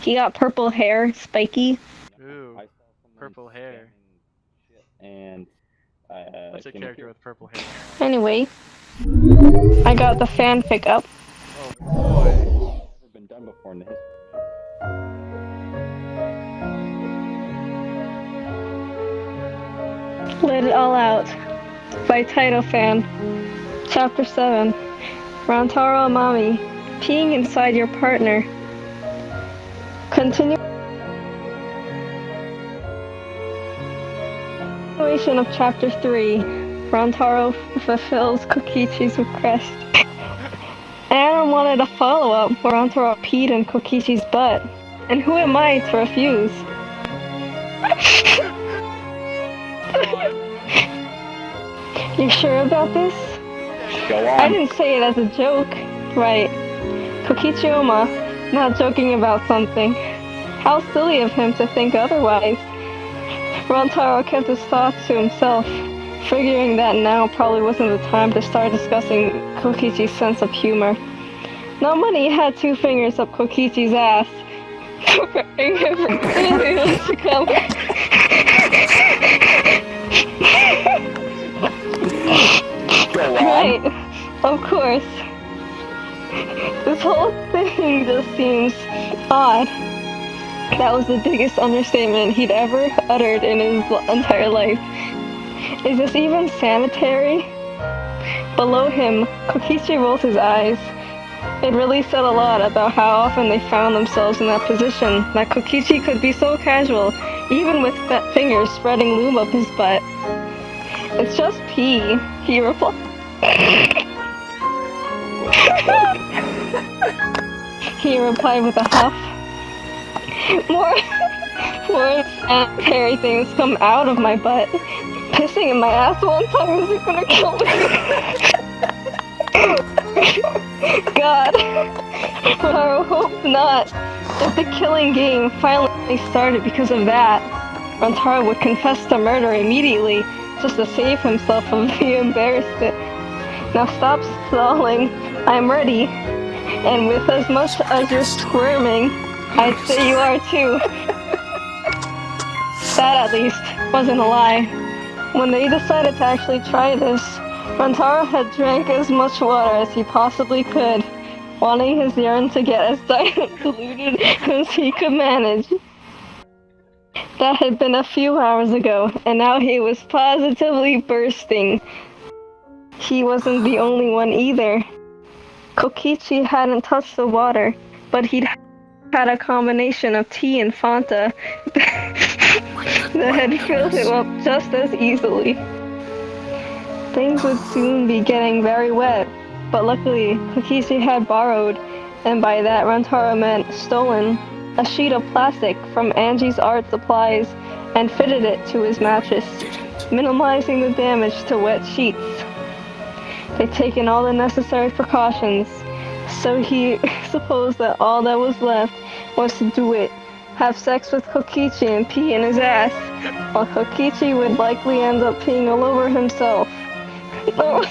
He got purple hair, spiky. Ooh, purple hair. And What's a character with purple hair? Anyway, I got the fanfic up. Oh boy. never been done before in the history. Let It All Out by taitofan. Chapter 7. Rantaro Amami. Peeing inside your partner. Continuation of Chapter 3. Rantaro fulfills Kokichi's request. Aaron wanted a follow-up where Rantaro peed in Kokichi's butt. And who am I to refuse? You sure about this? Go I on. didn't say it as a joke. Right. Kokichi-oma, not joking about something. How silly of him to think otherwise. Rantaro kept his thoughts to himself, figuring that now probably wasn't the time to start discussing Kokichi's sense of humor. Not when he had 2 fingers up Kokichi's ass, preparing him for anything else to come. Right, of course. This whole thing just seems odd. That was the biggest understatement he'd ever uttered in his entire life. Is this even sanitary? Below him, Kokichi rolled his eyes. It really said a lot about how often they found themselves in that position, that Kokichi could be so casual, even with fingers spreading lube up his butt. It's just pee, he replied. He replied with a huff. More sanitary things come out of my butt. Pissing in my ass one time isn't gonna kill me. God. But I hope not. If the killing game finally started because of that, Rantaro would confess to murder immediately, just to save himself from the embarrassment. Now stop stalling. I'm ready. And with as much as you're squirming, I'd say you are too. That, at least, wasn't a lie. When they decided to actually try this, Rantaro had drank as much water as he possibly could, wanting his urine to get as diluted as he could manage. That had been a few hours ago, and now he was positively bursting. He wasn't the only one either. Kokichi hadn't touched the water, but he'd had a combination of tea and Fanta that had filled him up just as easily. Things would soon be getting very wet, but luckily Kokichi had borrowed, and by that Rantaro meant stolen, a sheet of plastic from Angie's art supplies and fitted it to his mattress, minimizing the damage to wet sheets. They'd taken all the necessary precautions, so he supposed that all that was left was to do it, have sex with Kokichi and pee in his ass, while Kokichi would likely end up peeing all over himself. Well,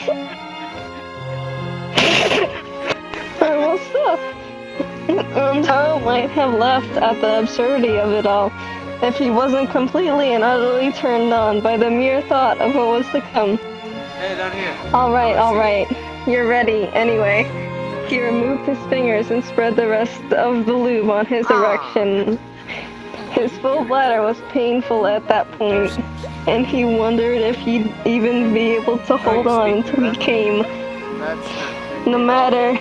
stuff. Rantaro might have laughed at the absurdity of it all, if he wasn't completely and utterly turned on by the mere thought of what was to come. Hey, down here. Alright. You're ready, anyway. He removed his fingers and spread the rest of the lube on his erection. His full bladder was painful at that point, and he wondered if he'd even be able to hold on until he came. No matter,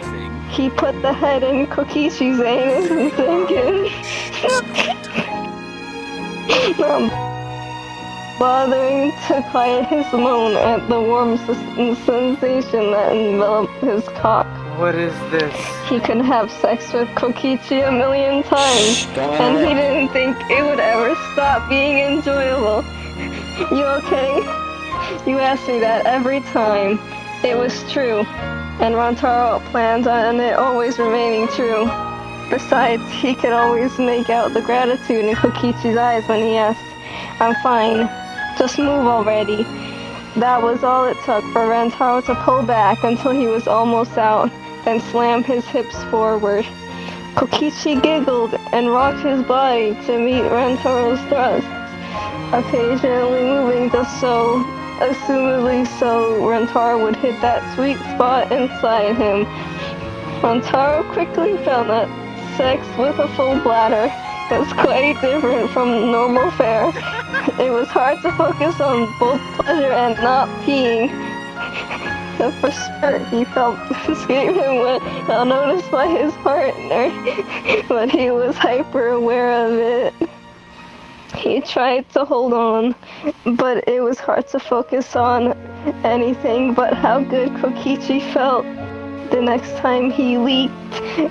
he put the head in Kokichi's anus and sank in. Bothering to quiet his moan at the warm sensation that enveloped his cock. What is this? He could have sex with Kokichi a million times, and he didn't think it would ever stop being enjoyable. You okay? You ask me that every time. It was true, and Rantaro planned on it always remaining true. Besides, he could always make out the gratitude in Kokichi's eyes when he asked, "I'm fine. Just move already." That was all it took for Rantaro to pull back until he was almost out, then slam his hips forward. Kokichi giggled and rocked his body to meet Rantaro's thrusts, occasionally moving just so, assumedly so Rantaro would hit that sweet spot inside him. Rantaro quickly found that sex with a full bladder was quite different from normal fare. It was hard to focus on both pleasure and not peeing. The first spurt he felt escape him went unnoticed by his partner, but he was hyper aware of it. He tried to hold on, but it was hard to focus on anything but how good Kokichi felt. The next time he leaked,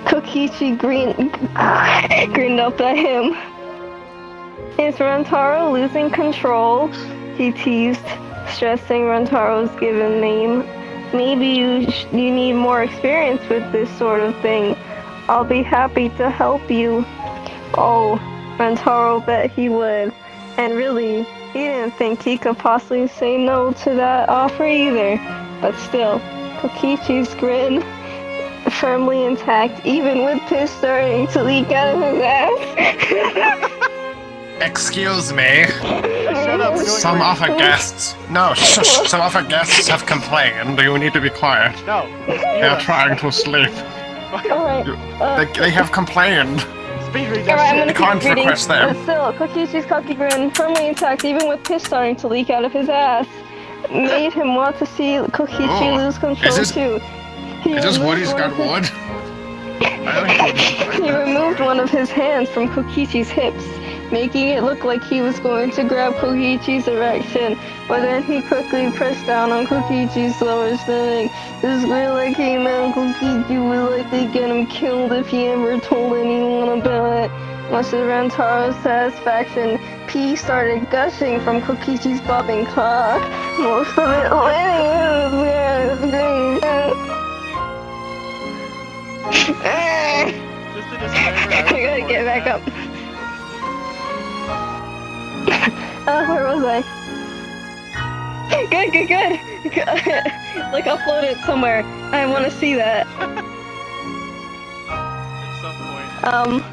Kokichi grinned up at him. Is Rantaro losing control? He teased, stressing Rantaro's given name. Maybe you need more experience with this sort of thing. I'll be happy to help you. Oh, Rantaro bet he would. And really, he didn't think he could possibly say no to that offer either. But still, Kokichi's grin firmly intact, even with piss starting to leak out of his ass. Excuse me. Shut up. Some of our guests. No, shush. Some of our guests have complained. You need to be quiet. No. They're trying to sleep. Alright, They have complained. Speed read alright, that I'm shit. gonna Can't keep reading. request them. But still, Kokichi's cocky grin, firmly intact, even with piss starting to leak out of his ass, made him want to see Kokichi Oh, lose control too. Is this Woody's got wood? He removed one of his hands from Kokichi's hips, making it look like he was going to grab Kokichi's erection, but then he quickly pressed down on Kokichi's lower stomach. This girl that came out, Kokichi would likely get him killed if he ever told anyone about it. Much to Rantaro's satisfaction, pee started gushing from Kokichi's bobbing cock. Most of it Just a disclaimer. I gotta get back up. Where was I? Good. Like, upload it somewhere. I want to see that. At some point.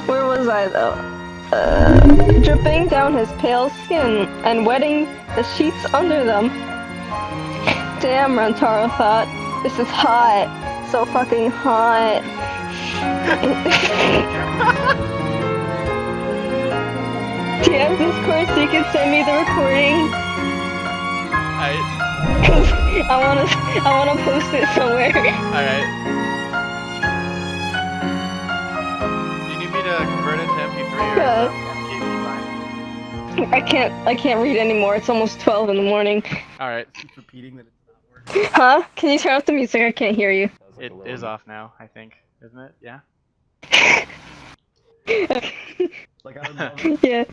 Where was I though? Dripping down his pale skin and wetting the sheets under them. Damn, Rantaro thought. This is hot. So fucking hot. Do you have Discord so you can send me the recording? I wanna post it somewhere. Alright. Do you need me to convert it to MP3 or Yeah. I can't read anymore. It's almost 12 in the morning. Alright. Keep repeating that it's not working. Huh? Can you turn off the music? I can't hear you. It is off now, I think. Isn't it? Yeah? Like, I don't know. Yeah.